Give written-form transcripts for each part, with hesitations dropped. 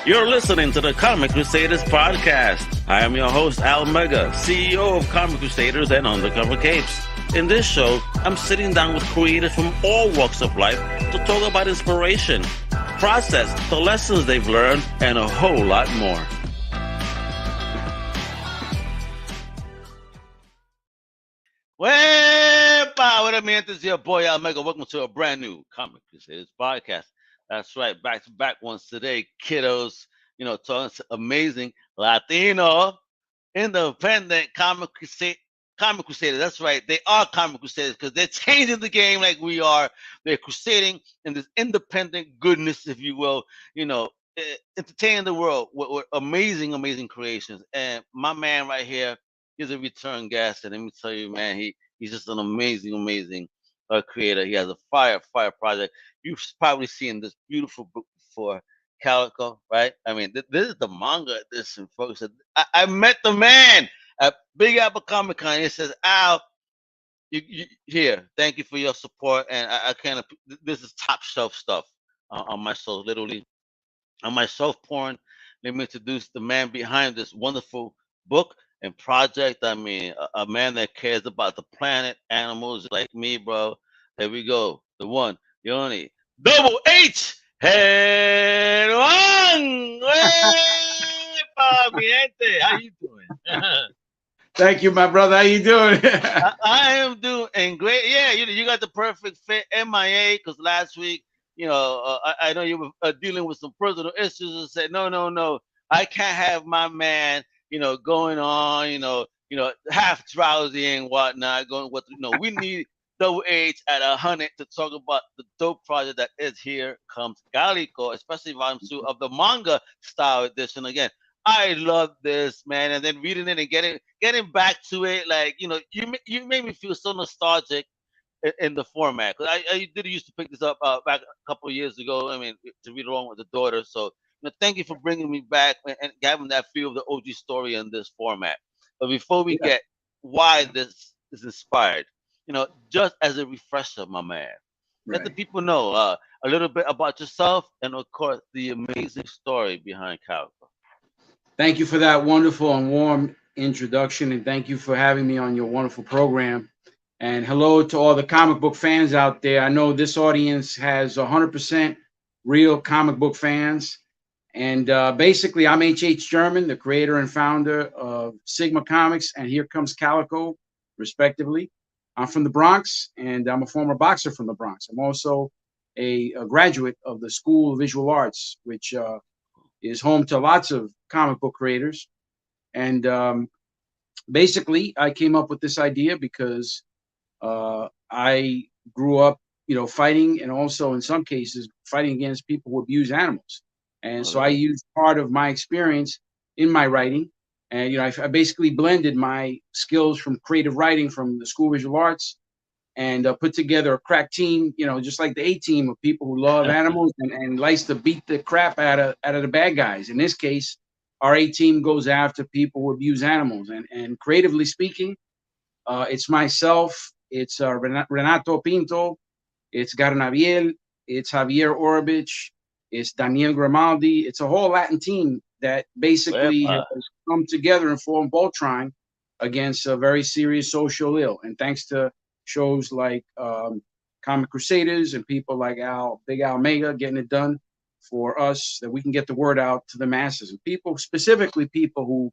You're listening to the Comic Crusaders podcast. I am your host, Al Mega, CEO of Comic Crusaders and Undercover Capes. In this show, I'm sitting down with creators from all walks of life to talk about inspiration, process, the lessons they've learned, and a whole lot more. Wepa, what I mean, this is your boy Al Mega. Welcome to a brand new Comic Crusaders podcast. That's right, back to back once today, kiddos. You know, talking to amazing Latino, independent Comic Crusaders. That's right, they are Comic Crusaders because they're changing the game like we are. They're crusading in this independent goodness, if you will. You know, entertaining the world with amazing, amazing creations. And my man right here is a return guest, and let me tell you, man, he's just an amazing, amazing creator. He has a fire project. You've probably seen this beautiful book before, Calico, right? I mean, this is the manga edition, folks. I met the man at Big Apple Comic Con. He says, Al, you here, thank you for your support. And I can't, this is top shelf stuff on my soul, literally. On my self porn, let me introduce the man behind this wonderful book and project. I mean, a man that cares about the planet, animals like me, bro. There we go. The one, the only, Double H Head One. How you doing? Thank you, my brother. How you doing? I am doing great. Yeah, you got the perfect fit. MIA, because last week, you know, I know you were dealing with some personal issues and said, no, I can't have my man, you know, going on, you know, half drowsy and whatnot, we need Double H at 100 to talk about the dope project that is Here Comes Calico, especially volume 2 of the manga style edition. Again, I love this, man, and then reading it and getting back to it, like, you know, you made me feel so nostalgic in the format. Cause I did used to pick this up back a couple of years ago. I mean, to read along with the daughter. So, you know, thank you for bringing me back and having that feel of the OG story in this format. But before we get why this is inspired, you know, just as a refresher, my man, let the people know a little bit about yourself and, of course, the amazing story behind Calico. Thank you for that wonderful and warm introduction, and thank you for having me on your wonderful program. And hello to all the comic book fans out there. I know this audience has 100% real comic book fans. And basically, I'm H.H. German, the creator and founder of Sigma Comics and Here Comes Calico, respectively. I'm from the Bronx, and I'm a former boxer from the Bronx. I'm also a graduate of the School of Visual Arts, which is home to lots of comic book creators. And basically, I came up with this idea because I grew up, you know, fighting, and also in some cases fighting against people who abuse animals. And so I used part of my experience in my writing. And, you know, I basically blended my skills from creative writing from the School of Visual Arts and put together a crack team, you know, just like the A-team of people who love animals and likes to beat the crap out of the bad guys. In this case, our A-team goes after people who abuse animals. And creatively speaking, it's myself, it's Renato Pinto, it's Garnaviel, it's Javier Orovich, it's Daniel Grimaldi. It's a whole Latin team that basically has come together and formed Voltron against a very serious social ill. And thanks to shows like Comic Crusaders and people like Big Al Mega getting it done for us, that we can get the word out to the masses and people, specifically people who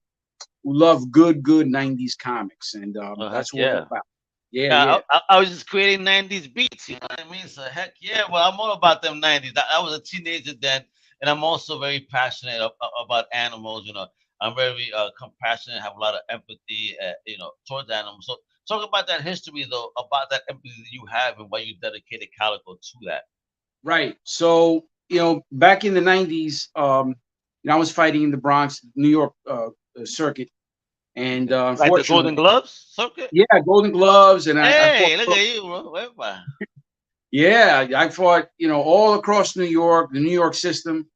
love good 90s comics. And that's what it's about. Yeah. I was just creating 90s beats, you know what I mean? So heck yeah, well, I'm all about them 90s. I was a teenager then, and I'm also very passionate about animals. You know, I'm very compassionate, have a lot of empathy, you know, towards animals. So talk about that history, though, about that empathy that you have and why you dedicated Calico to that. Right. So, you know, back in the 90s, you know, I was fighting in the Bronx, New York circuit. And like the Golden Gloves circuit? Yeah, Golden Gloves. And hey, look at you, bro. Yeah, I fought, you know, all across New York, the New York system,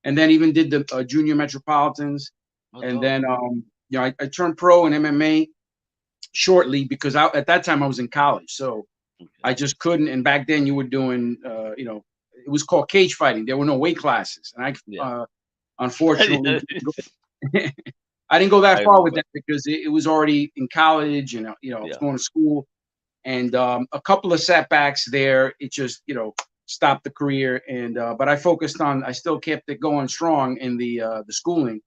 and then even did the junior metropolitans. And then, you know, I turned pro in MMA shortly because at that time I was in college. So I just couldn't. And back then you were doing, you know, it was called cage fighting. There were no weight classes. And unfortunately, I didn't go that I far with remember. that because it was already in college and I was Yeah. going to school, and a couple of setbacks there. It just stopped the career, and but I still kept it going strong in the schooling,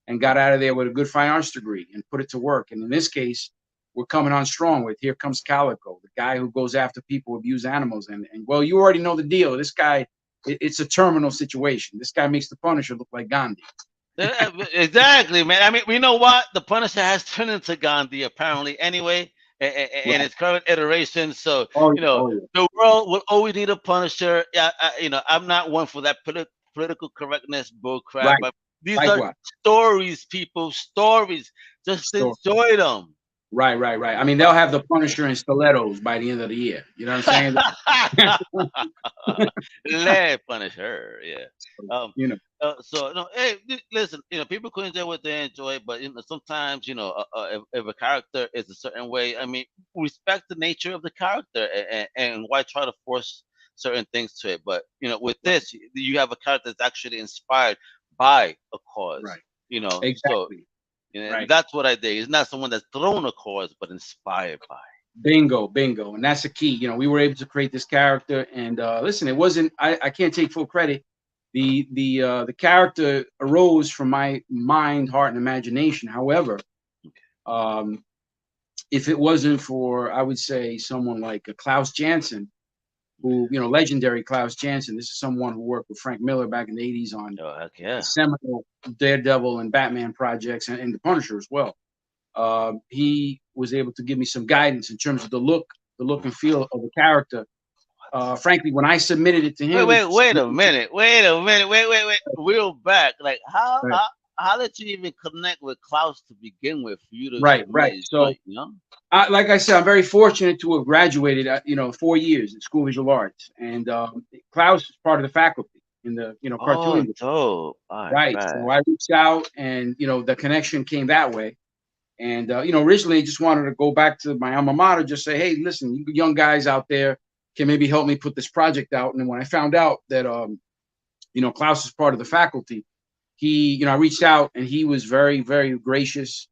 and got out of there with a good fine arts degree and put it to work. And in this case, we're coming on strong with Here Comes Calico, the guy who goes after people who abuse animals. And well, you already know the deal. This guy, it's a terminal situation. This guy makes the Punisher look like Gandhi. Exactly, man. I mean, you know what? The Punisher has turned into Gandhi apparently anyway, in Right. its current iteration. So, Oh, yeah. Oh, yeah. the world will always need a Punisher. Yeah, I'm not one for that political correctness bull crap, Right. but these are Likewise. stories, people, stories. Just So, enjoy them. right. I mean, they'll have the Punisher in stilettos by the end of the year. You know what I'm saying? Let punish her. Yeah. Um. you know. So no. Hey, listen. People can enjoy what they enjoy, but sometimes if a character is a certain way, I mean, respect the nature of the character and why try to force certain things to it. But with this, you have a character that's actually inspired by a cause. Right. So Exactly. Right. that's what I did. It's not someone that's thrown a cause, but inspired by. Bingo, and that's the key. We were able to create this character, and listen, it wasn't. I can't take full credit. The character arose from my mind, heart, and imagination. However, um, if it wasn't for, I would say, someone like Klaus Janson, who legendary Klaus Janson. This is someone who worked with Frank Miller back in the '80s on Oh heck the yeah! seminal Daredevil and Batman projects, and the Punisher as well. He was able to give me some guidance in terms of the look and feel of the character. Frankly, when I submitted it to him, Wait a minute. Wait. Real back. Like right, how did you even connect with Klaus to begin with for you to right. submit his So, joint? like I said, I'm very fortunate to have graduated, 4 years in School of Visual Arts, and Klaus is part of the faculty in the Oh, cartooning. dope. All right, Right. bad. So I reached out, and the connection came that way. And originally, I just wanted to go back to my alma mater, just say, hey, listen, you young guys out there can maybe help me put this project out. And then when I found out that Klaus is part of the faculty, I reached out, and he was very, very gracious,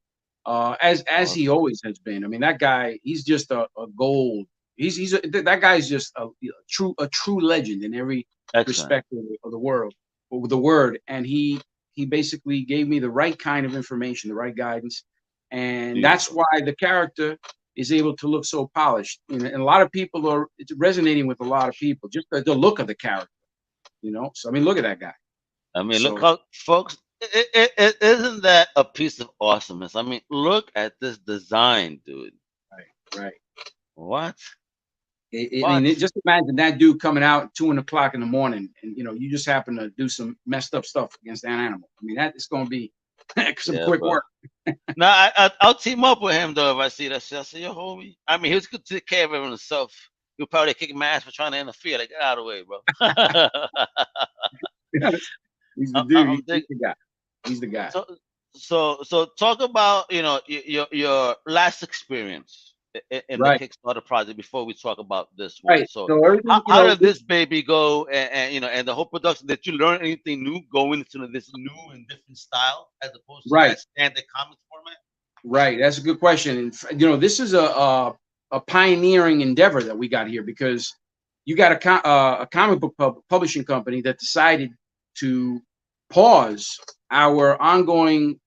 as he Awesome. always has been. I mean, that guy, he's just a gold. That guy's just a true legend in every Excellent. respect of the world, of the word. And he basically gave me the right kind of information, the right guidance, and that's Beautiful. why the character is able to look so polished. And a lot of people it's resonating with a lot of people, just the look of the character. So I mean, look at that guy. I mean, look So how folks. Isn't that a piece of awesomeness? I mean, look at this design, dude. right. What? I mean, What? just imagine that dude coming out at 2:00 in the morning, and you just happen to do some messed up stuff against an animal. I mean, that is going to be some Yeah, quick bro. work. No, I'll team up with him though if I see that shit. I say, yo, homie. I mean, he was good to take care of himself. He'll probably kick my ass for trying to interfere. Like, get out of the way, bro. He's the dude. I'm He's dig- the guy. He's the guy. so talk about your last experience in the Right. Kickstarter project before we talk about this one. Right. So So everything, how did this baby go, and the whole production? Did you learn anything new going into this new and different style as opposed to right. that standard comics format? Right. That's a good question. And this is a pioneering endeavor that we got here, because you got a comic book publishing company that decided to pause our ongoing,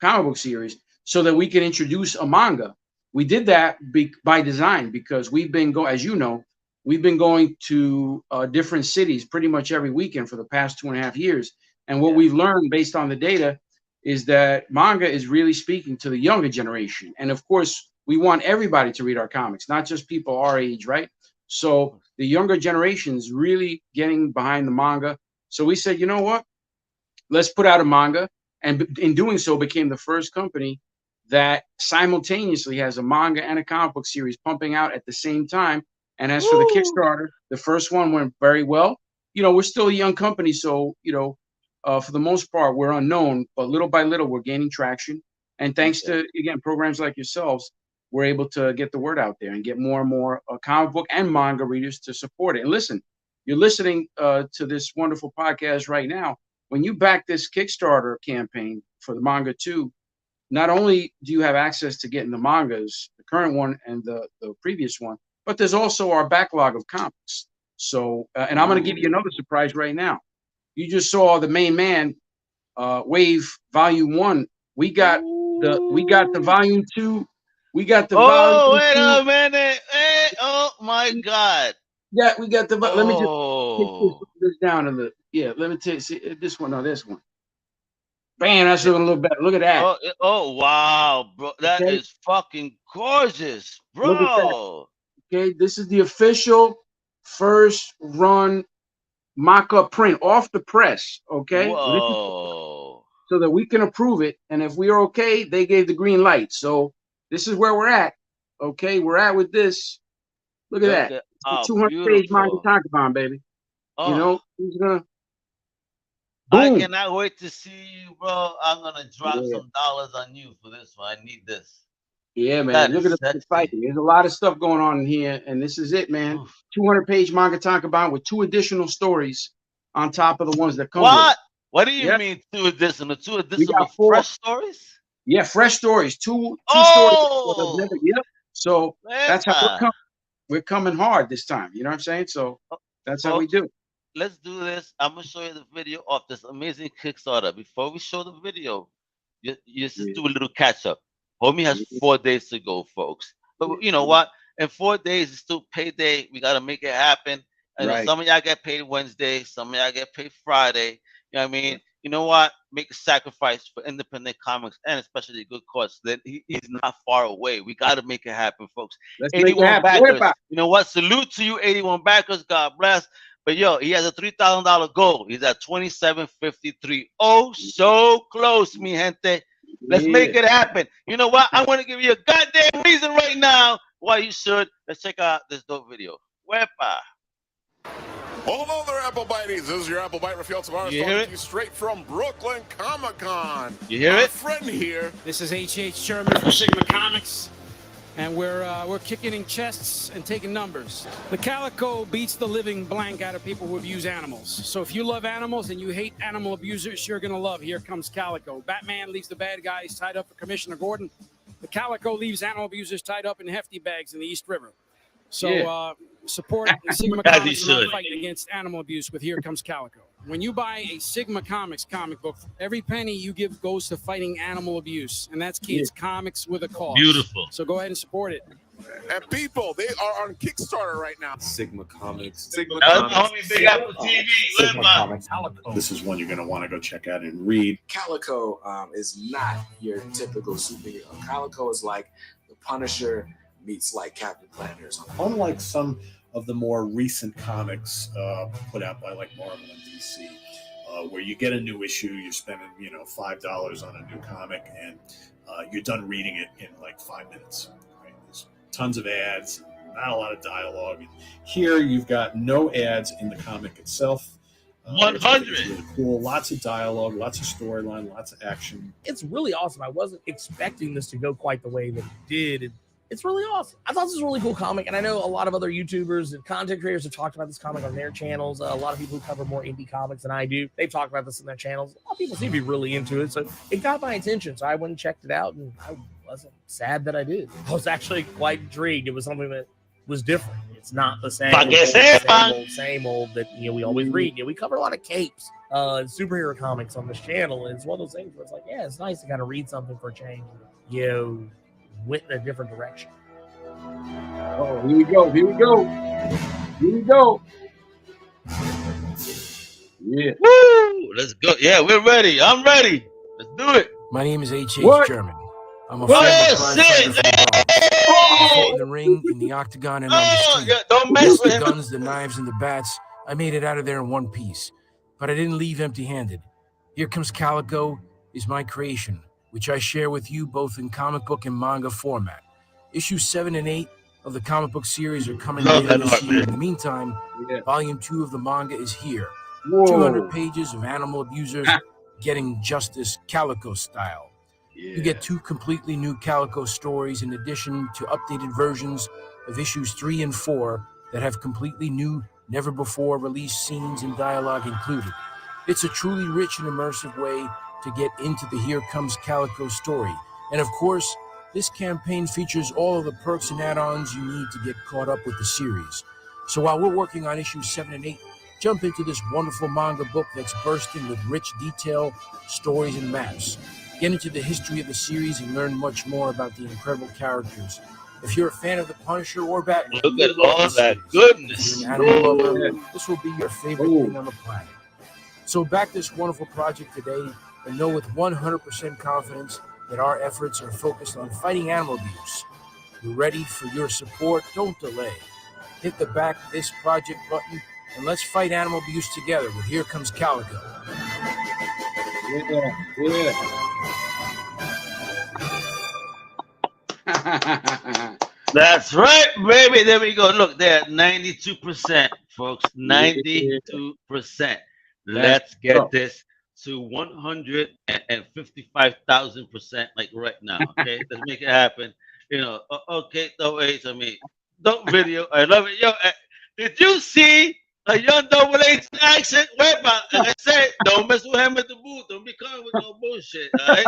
comic book series so that we can introduce a manga. We did that by design, because as you know, we've been going to different cities pretty much every weekend for the past 2.5 years. And what Yeah. we've learned based on the data is that manga is really speaking to the younger generation. And of course, we want everybody to read our comics, not just people our age, right? So the younger generation's really getting behind the manga. So we said, you know what? Let's put out a manga. And in doing so, became the first company that simultaneously has a manga and a comic book series pumping out at the same time. And as for the Woo! Kickstarter, the first one went very well. We're still a young company, so for the most part, we're unknown, but little by little, we're gaining traction. And thanks Okay. to, again, programs like yourselves, we're able to get the word out there and get more and more comic book and manga readers to support it. And listen, you're listening to this wonderful podcast right now. when you back this Kickstarter campaign for the manga 2, not only do you have access to getting the mangas, the current one and the previous one, but there's also our backlog of comics. So, and I'm going to give you another surprise right now. You just saw the main man, Wave Volume 1. We got the Volume 2. We got the Volume 2. Wait a minute. Hey, oh my God. Yeah, we got the. Let me just take this down a little. Yeah, let me take this one. No, this one. Bam, that's looking a little better. Look at that. Oh wow, bro. That is fucking gorgeous, bro. Look at that. Okay, this is the official first run mock-up print off the press. Okay. Whoa. So that we can approve it. And if we are okay, they gave the green light. So this is where we're at. Okay, we're at with this. Look at that. 200-page manga tankobon, baby. Oh. You know, he's gonna. Boom. I cannot wait to see you, bro. I'm gonna drop some dollars on you for this one. I need this. Yeah, man. Look at the fighting. There's a lot of stuff going on in here, and this is it, man. 200-page manga tankobon with 2 additional stories on top of the ones that come. What? What do you mean 2 additional? 2 additional fresh stories? Yeah, fresh stories. Two stories. Yep. So that's how we're coming. We're coming hard this time. You know what I'm saying? So that's how we do. Let's do this. I'm gonna show you the video of this amazing Kickstarter. Before we show the video, you just do a little catch up. Homie has 4 days to go, folks. But you know what? In 4 days, it's still payday. We gotta make it happen. And some of y'all get paid Wednesday, some of y'all get paid Friday. You know what I mean? You know what? Make a sacrifice for independent comics and especially a good cause. That he's not far away. We got to make it happen, folks. Let's 81 backers. You know what? Salute to you, 81 backers. God bless. But yo, he has a $3,000 goal. He's at 2753. Oh, so close, mi gente. Let's make it happen. You know what? I want to give you a goddamn reason right now why you should. Let's check out this dope video. Wepa. Well, hello there, Apple Bites. This is your Apple Bite Raphael Tavares talking to you straight from Brooklyn Comic Con. You hear it? Friend here. This is H.H. Sherman from Sigma Comics, and we're kicking in chests and taking numbers. The Calico beats the living blank out of people who abuse animals. So if you love animals and you hate animal abusers, you're gonna love Here Comes Calico. Batman leaves the bad guys tied up for Commissioner Gordon. The Calico leaves animal abusers tied up in hefty bags in the East River. So support Sigma Comics fighting against animal abuse with Here Comes Calico. When you buy a Sigma Comics comic book, every penny you give goes to fighting animal abuse, and that's key. It's comics with a cause. Beautiful. So go ahead and support it. And people, they are on Kickstarter right now. Sigma Comics. Sigma Comics. Big Apple TV. Sigma Comics. This is one you're going to want to go check out and read. Calico is not your typical superhero. Calico is like the Punisher meets like Captain Planet or something. Unlike some of the more recent comics put out by like Marvel and DC, where you get a new issue, you're spending $5 on a new comic, and you're done reading it in like 5 minutes. Right? There's tons of ads, not a lot of dialogue. Here you've got no ads in the comic itself. 100. It's really cool. Lots of dialogue, lots of storyline, lots of action. It's really awesome. I wasn't expecting this to go quite the way that it did. It's really awesome. I thought this was a really cool comic, and I know a lot of other YouTubers and content creators have talked about this comic on their channels. A lot of people who cover more indie comics than I do, they've talked about this in their channels. A lot of people seem to be really into it, so it got my attention. So I went and checked it out, and I wasn't sad that I did. I was actually quite intrigued. It was something that was different. It's not the same old that we always read. We cover a lot of capes and superhero comics on this channel, and it's one of those things where it's like, yeah, it's nice to kind of read something for a change. Went in a different direction. Oh, here we go. Yeah. Woo! Let's go. Yeah, we're ready. I'm ready. Let's do it. My name is H.H. German. I'm a former fighter from in the ring, in the octagon, and on the street. Don't mess with the guns, the knives, and the bats. I made it out of there in one piece. But I didn't leave empty-handed. Here Comes Calico is my creation, which I share with you both in comic book and manga format. Issues 7 and 8 of the comic book series are coming later this year. In the meantime, Volume 2 of the manga is here. 200 pages of animal abusers getting justice Calico style. You get 2 completely new Calico stories in addition to updated versions of issues 3 and 4 that have completely new, never-before-released scenes and dialogue included. It's a truly rich and immersive way to get into the Here Comes Calico story. And of course, this campaign features all of the perks and add-ons you need to get caught up with the series. So while we're working on issues 7 and 8, jump into this wonderful manga book that's bursting with rich detail, stories, and maps. Get into the history of the series and learn much more about the incredible characters. If you're a fan of the Punisher or Batman, look at all that goodness. If you're an animal lover, this will be your favorite thing on the planet. So back this wonderful project today and know with 100% confidence that our efforts are focused on fighting animal abuse. We're ready for your support. Don't delay. Hit the back this project button and let's fight animal abuse together with Here Comes Calico. That's right, baby. There we go. Look, there, 92%, folks. 92%. Let's get this to 155,000%, like right now. Okay, let's make it happen. You know, okay, no wait. I mean, don't video. I love it. Yo, did you see a young double H accent? Wait, but like I said, don't mess with him at the booth. Don't be coming with no bullshit. All right.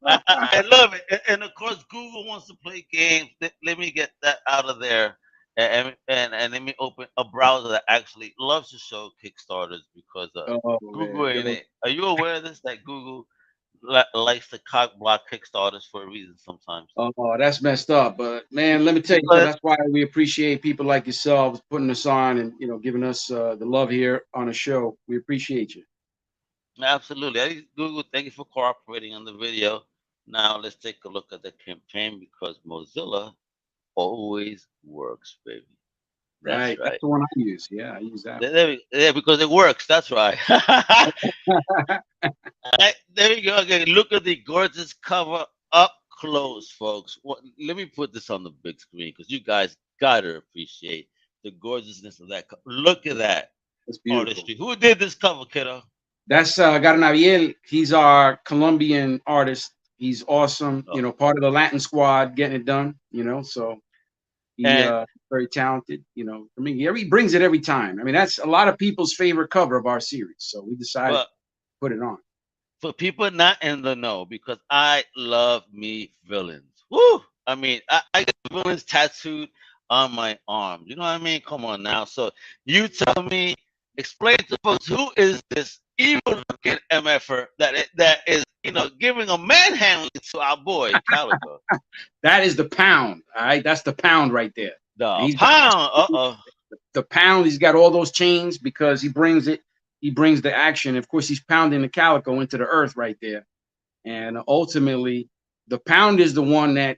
I love it, and of course, Google wants to play games. Let me get that out of there, and let me open a browser that actually loves to show Kickstarters because Google ain't it. Are you aware of this? That Google likes to cock block Kickstarters for a reason sometimes. Oh, that's messed up. But man, let me tell you, that's why we appreciate people like yourselves putting us on and giving us the love here on the show. We appreciate you. Absolutely. Google, thank you for cooperating on the video. Now let's take a look at the campaign because Mozilla always works, baby. Right. That's the one I use. Yeah, I use that. Yeah, because it works. That's right. There you go again. Look at the gorgeous cover up close, folks. Let me put this on the big screen because you guys gotta appreciate the gorgeousness of that cover. Look at that. That's beautiful. Artistry. Who did this cover, kiddo? That's Garnaviel. He's our Colombian artist. He's awesome. Part of the Latin squad, getting it done. So he's very talented. I mean, he brings it every time. I mean, that's a lot of people's favorite cover of our series. So we decided to put it on. For people not in the know, because I love me villains. Woo! I mean, I get villains tattooed on my arm. You know what I mean? Come on now. So you tell me, explain to folks who is this evil-looking MFer that is, giving a manhandling to our boy Calico. That is the Pound. All right, that's the Pound right there. The Pound. The Pound. He's got all those chains because he brings it. He brings the action. Of course, he's pounding the Calico into the earth right there. And ultimately, the Pound is the one that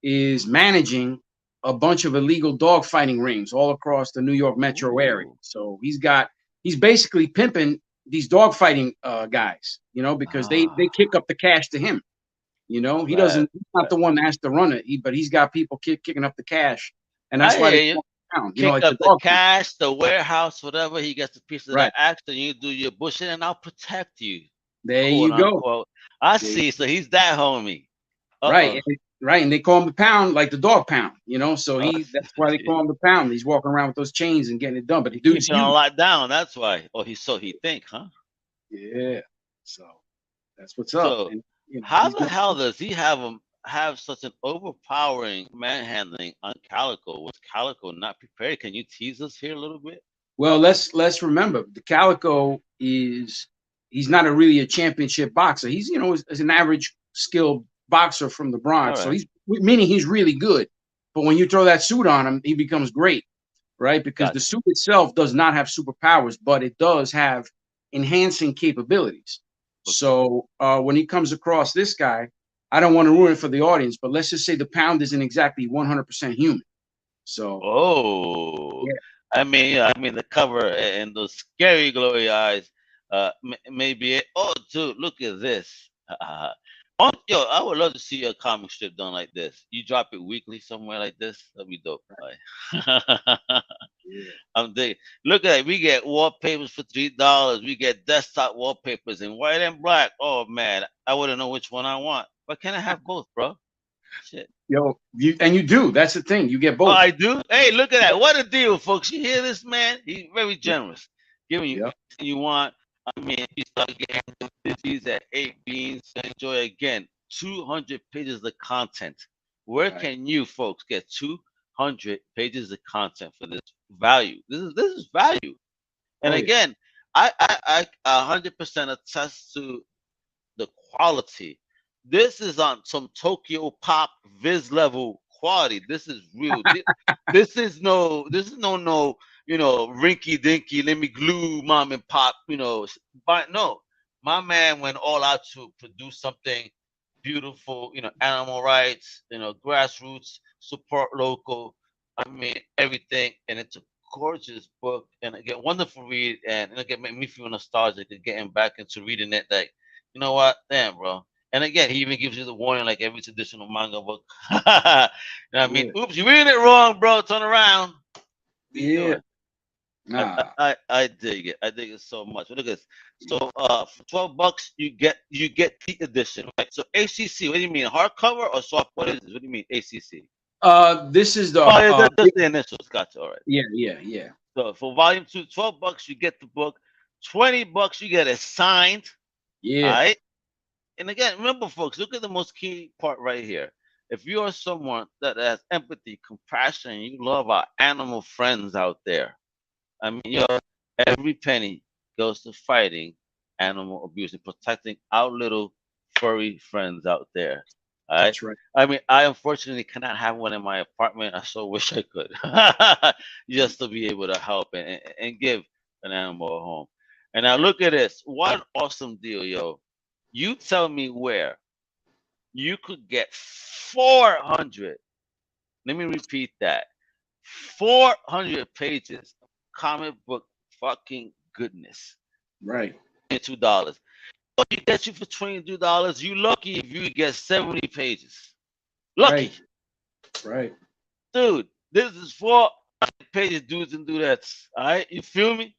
is managing a bunch of illegal dogfighting rings all across the New York metro area. So he's basically pimping these dogfighting guys, because they kick up the cash to him. He doesn't. He's not the one that has to run it, but he's got people kicking up the cash, and that's why they kick up the cash, the warehouse, whatever. He gets a piece of that action. You do your bullshit, and I'll protect you. There you go. I see. So he's that homie, right? Right, and they call him the Pound, like the dog pound, So that's why they call him the Pound. He's walking around with those chains and getting it done. But the dude's on lockdown. That's why. He think, huh? Yeah. So that's what's up. So how the hell does he have such an overpowering manhandling on Calico? Was Calico not prepared? Can you tease us here a little bit? Well, let's remember the Calico he's not really a championship boxer. He's is an average skilled boxer from the Bronx. Right. So he's really good. But when you throw that suit on him, he becomes great, right? Because the suit itself does not have superpowers, but it does have enhancing capabilities. Okay. So when he comes across this guy, I don't want to ruin it for the audience, but let's just say the Pound isn't exactly 100% human. So I mean the cover and those scary glowy eyes maybe it. Oh, dude, look at this. I would love to see a comic strip done like this. You drop it weekly somewhere like this. That'd be dope. I'm digging. Look at it. We get wallpapers for $3. We get desktop wallpapers in white and black. Oh man, I wouldn't know which one I want. But can I have both, bro? Shit. Yo, you do. That's the thing. You get Oh, both. I do. Hey, look at that! What a deal, folks! You hear this, man? He's very generous, giving you Yep. everything you want. I mean, you start getting these at 8 beans. Enjoy again. 200 pages of content. Where Right. can you folks get 200 pages of content for this value? This is value. And Oh, yeah. again, I 100% attest to the quality. This is on some Tokyo Pop Viz level quality. This is real. This is no rinky dinky. Let me glue mom and pop. But no, my man went all out to produce something beautiful. Animal rights. Grassroots support local. I mean everything, and it's a gorgeous book, and again wonderful read, and again make me feel nostalgic and getting back into reading it. Like, you know what, damn, bro. And again, he even gives you the warning like every traditional manga book. You know what I mean? Yeah. Oops, you're reading it wrong, bro. Turn around. What you Yeah. doing? Nah. I dig it. I dig it so much. Look at this. So for $12 you get the edition, right? So ACC, what do you mean? Hardcover or soft? What is this? What do you mean ACC? This is the Oh, yeah, that's just the initials. Gotcha. All right. yeah. So for volume 2, $12 you get the book. $20 you get it signed. Yeah. All right. And again, remember, folks, look at the most key part right here. If you are someone that has empathy, compassion, you love our animal friends out there, I mean, every penny goes to fighting animal abuse and protecting our little furry friends out there. All right. That's right. I mean, I unfortunately cannot have one in my apartment. I so wish I could, just to be able to help and give an animal a home. And now look at this. What an awesome deal, yo. You tell me where you could get 400. Let me repeat that. 400 pages of comic book fucking goodness. Right. $22. So you get you for $22. You lucky if you get 70 pages. Lucky. Right. Dude, this is 400 pages, dudes and dudettes. All right? You feel me?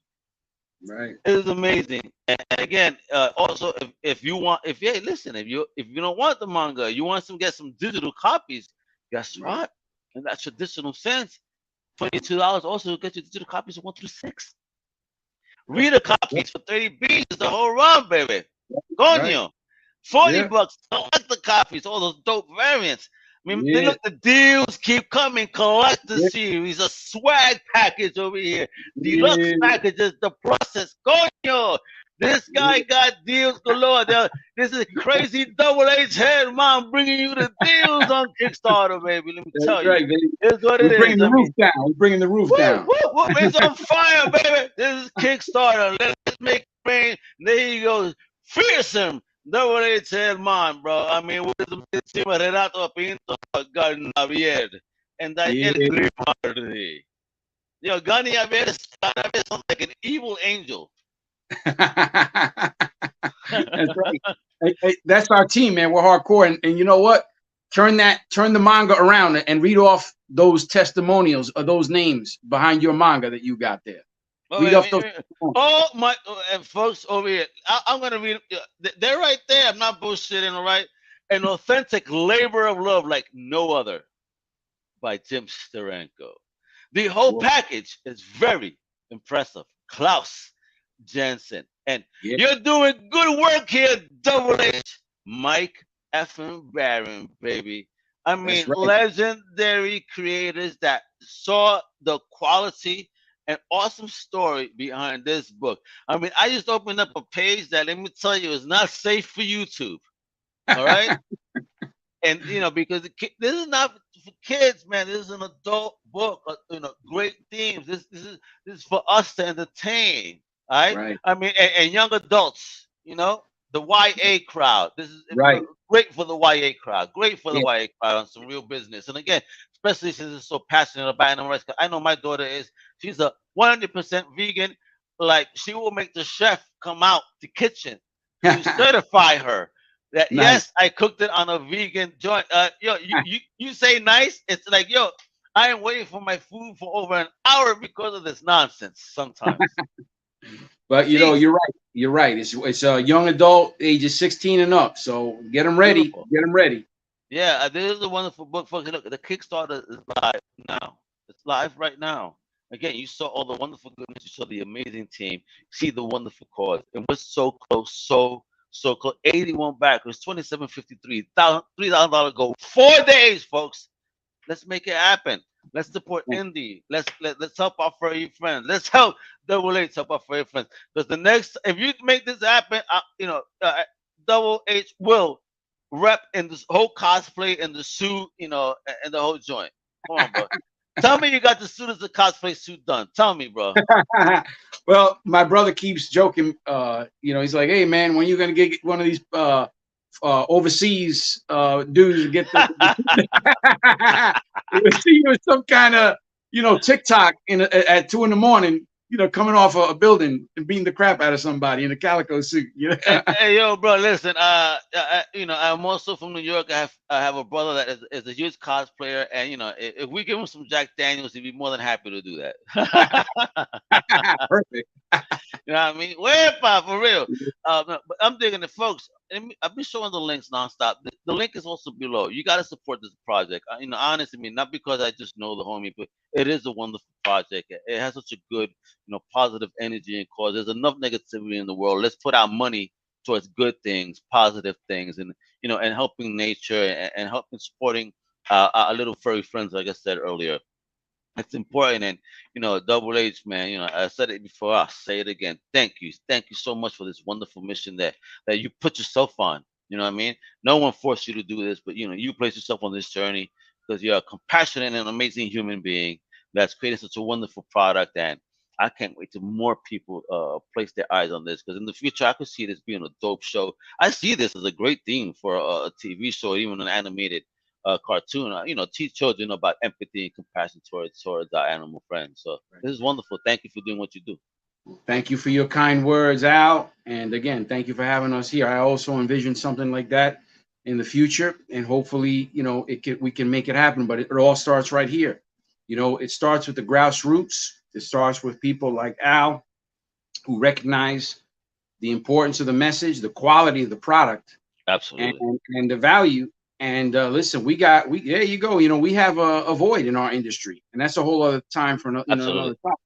Right. It is amazing. And again, also if you don't want the manga, you want to get some digital copies, guess Right. what? In that traditional sense, $22 also get you digital copies of 1 through 6. Reader copies for 30 beats is the whole run, baby. Coño. $40. Collect the copies, all those dope variants. I mean, look, the deals keep coming. Collect the series, a swag package over here. Deluxe packages, the process. Coño. This guy got deals galore. This is crazy double H head mom bringing you the deals on Kickstarter, baby. Let me tell you. Baby. It's what it is. Bringing the roof down. We're bringing the roof down. Woo, it's on fire, baby. This is Kickstarter. Let's make it rain. There you go. Fearsome. Double H head mom, bro. I mean, what is the team of Renato Pinto, Gani Javier, and Daniel Grimaldi? Yo, Gani Javier sounds like an evil angel. That's right. Hey, that's our team, man. We're hardcore, and you know what? Turn the manga around and read off those testimonials or those names behind your manga that you got there. Read off those. Oh my! And folks over here, I'm gonna read. They're right there. I'm not bullshitting. All right, an authentic labor of love like no other, by Jim Steranko. The whole package is very impressive. Klaus Jensen, and you're doing good work here, Double H. Mike effing Barron, baby. I mean, legendary creators that saw the quality and awesome story behind this book. I mean, I just opened up a page that, let me tell you, is not safe for YouTube. All right? And, because this is not for kids, man. This is an adult book, great themes. This is for us to entertain. All right? I mean, and young adults, the YA crowd. This is great for the YA crowd. Great for the YA crowd on some real business. And again, especially since it's so passionate about animal rights. I know my daughter she's a 100% vegan. Like, she will make the chef come out the kitchen to certify her that yes, I cooked it on a vegan joint. You say nice, it's like, I am waiting for my food for over an hour because of this nonsense sometimes. But you're right. You're right. It's a young adult, ages 16 and up. So get them ready. Get them ready. Yeah, this is a wonderful book. Fucking look, the Kickstarter is live now. It's live right now. Again, you saw all the wonderful goodness. You saw the amazing team. See the wonderful cause. It was so close, so close. 81 backers, 2753, $3,000 goal. 4 days, folks. Let's make it happen. Let's support indie. Let's help our furry friends. Let's help Double H help our furry friends. Because the next, if you make this happen, Double H will rep in this whole cosplay and the suit, and the whole joint. Come on, bro. Tell me you got the suit as a cosplay suit done. Tell me, bro. Well, my brother keeps joking. He's like, "Hey, man, when you gonna get one of these overseas dudes to get the see you with some kind of TikTok at 2 a.m, coming off a building and beating the crap out of somebody in a calico suit." Hey, yo, bro, listen. I'm also from New York. I have a brother that is a huge cosplayer, and if we give him some Jack Daniels, he'd be more than happy to do that. Perfect. You know what I mean? Way up, for real. But I'm digging it, folks. I've been showing the links nonstop. The link is also below. You got to support this project. Honestly, not because I just know the homie, but it is a wonderful project. It has such a good, positive energy and cause. There's enough negativity in the world. Let's put our money towards good things, positive things, and and helping nature and helping supporting our little furry friends, like I said earlier. It's important, and Double H, man. I said it before. I'll say it again. Thank you so much for this wonderful mission that you put yourself on. You know what I mean? No one forced you to do this, but you place yourself on this journey because you're a compassionate and amazing human being that's created such a wonderful product. And I can't wait till more people place their eyes on this, because in the future I could see this being a dope show. I see this as a great theme for a TV show, or even an animated cartoon. Teach children about empathy and compassion towards our animal friends. So this is wonderful. Thank you for doing what you do. Thank you for your kind words, Al. And again, thank you for having us here. I also envision something like that in the future, and hopefully, we can make it happen. But it all starts right here. It starts with the grassroots. It starts with people like Al, who recognize the importance of the message, the quality of the product, absolutely, and the value. And listen, there you go. We have a void in our industry, and that's a whole other time for another topic.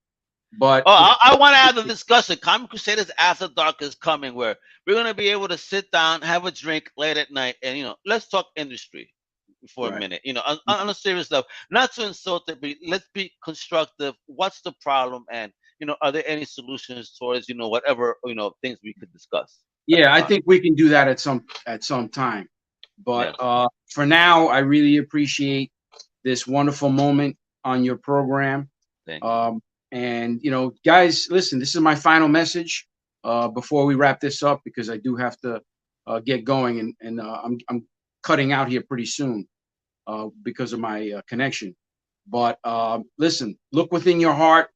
But I want to have the discussion. Comic Crusaders After Dark is coming, where we're going to be able to sit down, have a drink late at night, and let's talk industry for a minute. On a serious level, not to insult it, but let's be constructive. What's the problem, and are there any solutions towards whatever things we could discuss? Yeah, I think we can do that at some time. But for now, I really appreciate this wonderful moment on your program. Thank you. And guys, listen, this is my final message before we wrap this up, because I do have to get going, and I'm cutting out here pretty soon because of my connection. But listen, look within your heart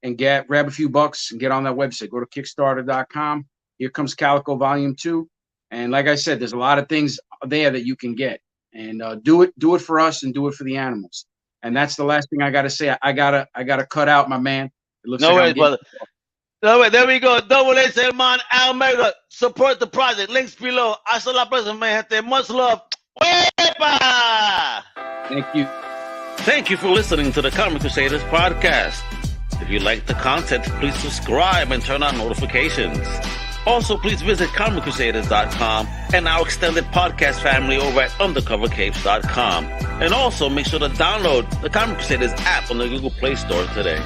and grab a few bucks and get on that website. Go to Kickstarter.com. Here Comes Calico Volume 2. And like I said, there's a lot of things there that you can get, and do it for us and do it for the animals. And that's the last thing I gotta say. I gotta cut out, my man. It looks no worries, brother. No way. There we go. Double H, man, Al Mega. Support the project. Links below. Hasta la próxima, man. Much love. Wepa! Thank you. Thank you for listening to the Comic Crusaders podcast. If you like the content, please subscribe and turn on notifications. Also, please visit comiccrusaders.shop and our extended podcast family over at undercovercapes.com. And also, make sure to download the Comic Crusaders app on the Google Play Store today.